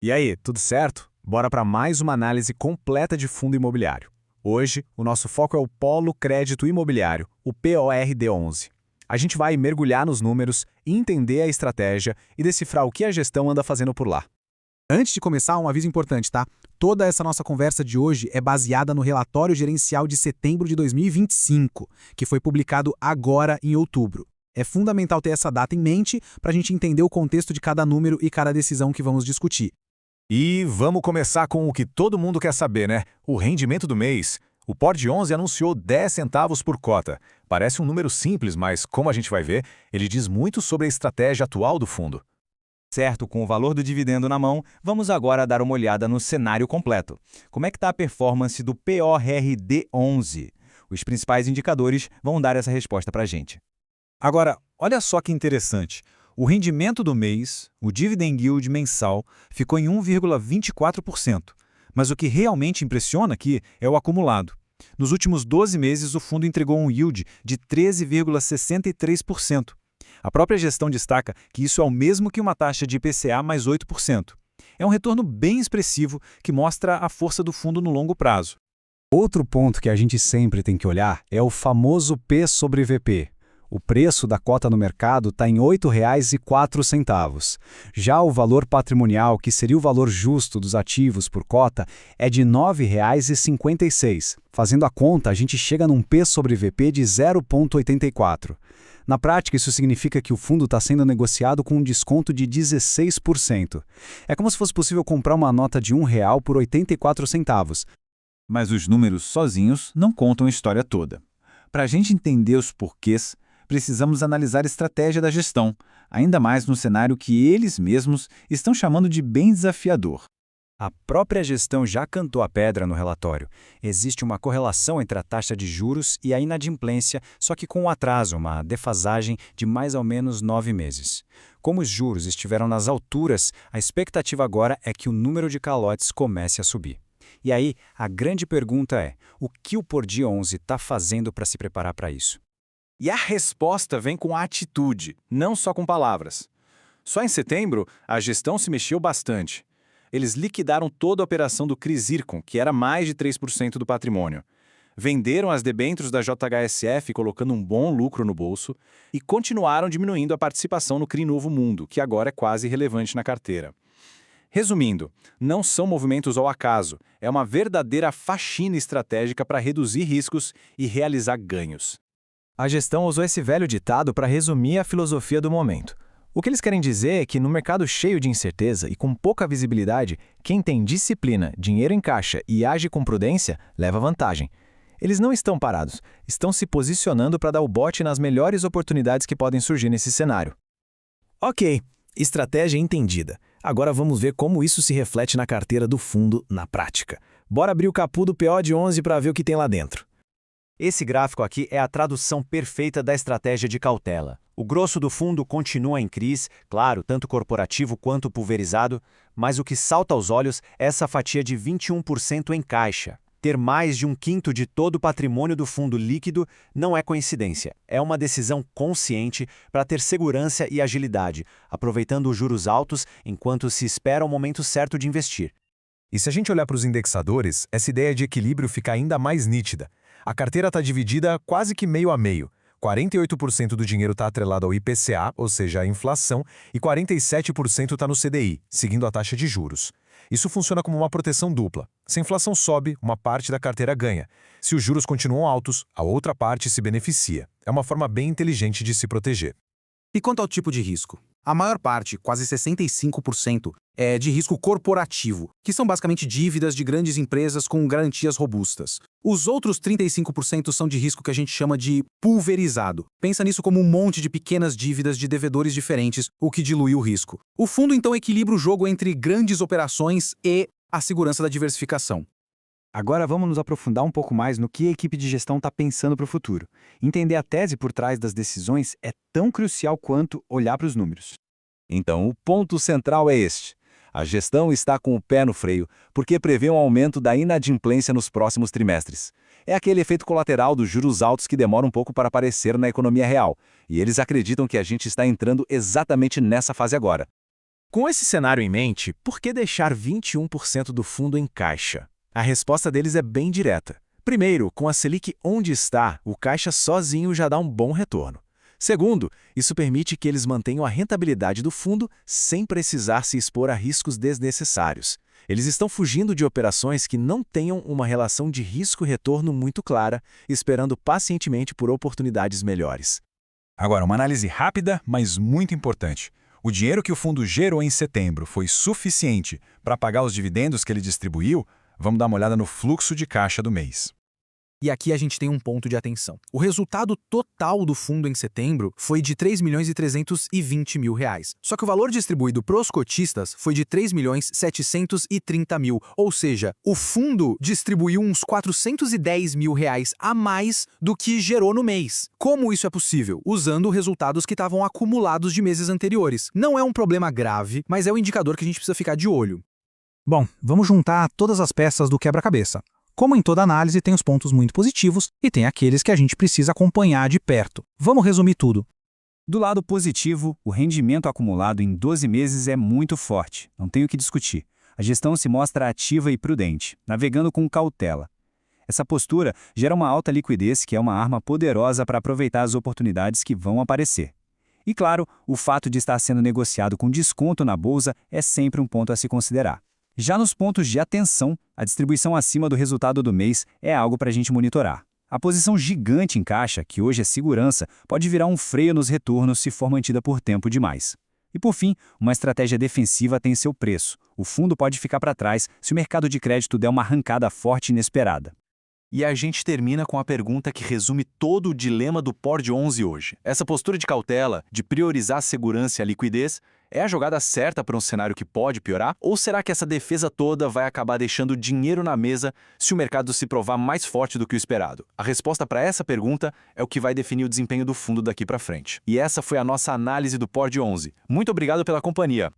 E aí, tudo certo? Bora para mais uma análise completa de fundo imobiliário. Hoje, o nosso foco é o Polo Crédito Imobiliário, o PORD11. A gente vai mergulhar nos números, entender a estratégia e decifrar o que a gestão anda fazendo por lá. Antes de começar, um aviso importante, tá? Toda essa nossa conversa de hoje é baseada no relatório gerencial de setembro de 2025, que foi publicado agora em outubro. É fundamental ter essa data em mente para a gente entender o contexto de cada número e cada decisão que vamos discutir. E vamos começar com o que todo mundo quer saber, né? O rendimento do mês. O PORD11 anunciou 10 centavos por cota. Parece um número simples, mas, como a gente vai ver, ele diz muito sobre a estratégia atual do fundo. Certo, com o valor do dividendo na mão, vamos agora dar uma olhada no cenário completo. Como é que está a performance do PORD11? Os principais indicadores vão dar essa resposta para a gente. Agora, olha só que interessante. O rendimento do mês, o dividend yield mensal, ficou em 1,24%. Mas o que realmente impressiona aqui é o acumulado. Nos últimos 12 meses, o fundo entregou um yield de 13,63%. A própria gestão destaca que isso é o mesmo que uma taxa de IPCA mais 8%. É um retorno bem expressivo que mostra a força do fundo no longo prazo. Outro ponto que a gente sempre tem que olhar é o famoso P sobre VP. O preço da cota no mercado está em R$ 8,04. Já o valor patrimonial, que seria o valor justo dos ativos por cota, é de R$ 9,56. Fazendo a conta, a gente chega num P sobre VP de 0,84. Na prática, isso significa que o fundo está sendo negociado com um desconto de 16%. É como se fosse possível comprar uma nota de R$ 1 por 84 centavos. Mas os números sozinhos não contam a história toda. Para a gente entender os porquês, precisamos analisar a estratégia da gestão, ainda mais no cenário que eles mesmos estão chamando de bem desafiador. A própria gestão já cantou a pedra no relatório. Existe uma correlação entre a taxa de juros e a inadimplência, só que com um atraso, uma defasagem de mais ou menos 9 meses. Como os juros estiveram nas alturas, a expectativa agora é que o número de calotes comece a subir. E aí, a grande pergunta é, o que o PORD11 está fazendo para se preparar para isso? E a resposta vem com a atitude, não só com palavras. Só em setembro, a gestão se mexeu bastante. Eles liquidaram toda a operação do Crisircon, que era mais de 3% do patrimônio. Venderam as debêntures da JHSF, colocando um bom lucro no bolso, e continuaram diminuindo a participação no CRI Novo Mundo, que agora é quase irrelevante na carteira. Resumindo, não são movimentos ao acaso, é uma verdadeira faxina estratégica para reduzir riscos e realizar ganhos. A gestão usou esse velho ditado para resumir a filosofia do momento. O que eles querem dizer é que no mercado cheio de incerteza e com pouca visibilidade, quem tem disciplina, dinheiro em caixa e age com prudência, leva vantagem. Eles não estão parados, estão se posicionando para dar o bote nas melhores oportunidades que podem surgir nesse cenário. Ok, estratégia entendida. Agora vamos ver como isso se reflete na carteira do fundo na prática. Bora abrir o capô do POD11 para ver o que tem lá dentro. Esse gráfico aqui é a tradução perfeita da estratégia de cautela. O grosso do fundo continua em crise, claro, tanto corporativo quanto pulverizado, mas o que salta aos olhos é essa fatia de 21% em caixa. Ter mais de 1/5 de todo o patrimônio do fundo líquido não é coincidência, é uma decisão consciente para ter segurança e agilidade, aproveitando os juros altos enquanto se espera o momento certo de investir. E se a gente olhar para os indexadores, essa ideia de equilíbrio fica ainda mais nítida. A carteira está dividida quase que meio a meio. 48% do dinheiro está atrelado ao IPCA, ou seja, à inflação, e 47% está no CDI, seguindo a taxa de juros. Isso funciona como uma proteção dupla. Se a inflação sobe, uma parte da carteira ganha. Se os juros continuam altos, a outra parte se beneficia. É uma forma bem inteligente de se proteger. E quanto ao tipo de risco? A maior parte, quase 65%, é de risco corporativo, que são basicamente dívidas de grandes empresas com garantias robustas. Os outros 35% são de risco que a gente chama de pulverizado. Pensa nisso como um monte de pequenas dívidas de devedores diferentes, o que dilui o risco. O fundo então equilibra o jogo entre grandes operações e a segurança da diversificação. Agora vamos nos aprofundar um pouco mais no que a equipe de gestão está pensando para o futuro. Entender a tese por trás das decisões é tão crucial quanto olhar para os números. Então, o ponto central é este. A gestão está com o pé no freio, porque prevê um aumento da inadimplência nos próximos trimestres. É aquele efeito colateral dos juros altos que demora um pouco para aparecer na economia real, e eles acreditam que a gente está entrando exatamente nessa fase agora. Com esse cenário em mente, por que deixar 21% do fundo em caixa? A resposta deles é bem direta. Primeiro, com a Selic onde está, o caixa sozinho já dá um bom retorno. Segundo, isso permite que eles mantenham a rentabilidade do fundo sem precisar se expor a riscos desnecessários. Eles estão fugindo de operações que não tenham uma relação de risco-retorno muito clara, esperando pacientemente por oportunidades melhores. Agora, uma análise rápida, mas muito importante. O dinheiro que o fundo gerou em setembro foi suficiente para pagar os dividendos que ele distribuiu? Vamos dar uma olhada no fluxo de caixa do mês. E aqui a gente tem um ponto de atenção. O resultado total do fundo em setembro foi de R$ 3.320.000. Só que o valor distribuído para os cotistas foi de R$ 3.730.000. Ou seja, o fundo distribuiu uns R$ 410.000 a mais do que gerou no mês. Como isso é possível? Usando resultados que estavam acumulados de meses anteriores. Não é um problema grave, mas é um indicador que a gente precisa ficar de olho. Bom, vamos juntar todas as peças do quebra-cabeça. Como em toda análise, tem os pontos muito positivos e tem aqueles que a gente precisa acompanhar de perto. Vamos resumir tudo. Do lado positivo, o rendimento acumulado em 12 meses é muito forte, não tenho o que discutir. A gestão se mostra ativa e prudente, navegando com cautela. Essa postura gera uma alta liquidez que é uma arma poderosa para aproveitar as oportunidades que vão aparecer. E claro, o fato de estar sendo negociado com desconto na bolsa é sempre um ponto a se considerar. Já nos pontos de atenção, a distribuição acima do resultado do mês é algo para a gente monitorar. A posição gigante em caixa, que hoje é segurança, pode virar um freio nos retornos se for mantida por tempo demais. E por fim, uma estratégia defensiva tem seu preço. O fundo pode ficar para trás se o mercado de crédito der uma arrancada forte e inesperada. E a gente termina com a pergunta que resume todo o dilema do POR 11 hoje. Essa postura de cautela, de priorizar a segurança e a liquidez, é a jogada certa para um cenário que pode piorar? Ou será que essa defesa toda vai acabar deixando dinheiro na mesa se o mercado se provar mais forte do que o esperado? A resposta para essa pergunta é o que vai definir o desempenho do fundo daqui para frente. E essa foi a nossa análise do POR 11. Muito obrigado pela companhia.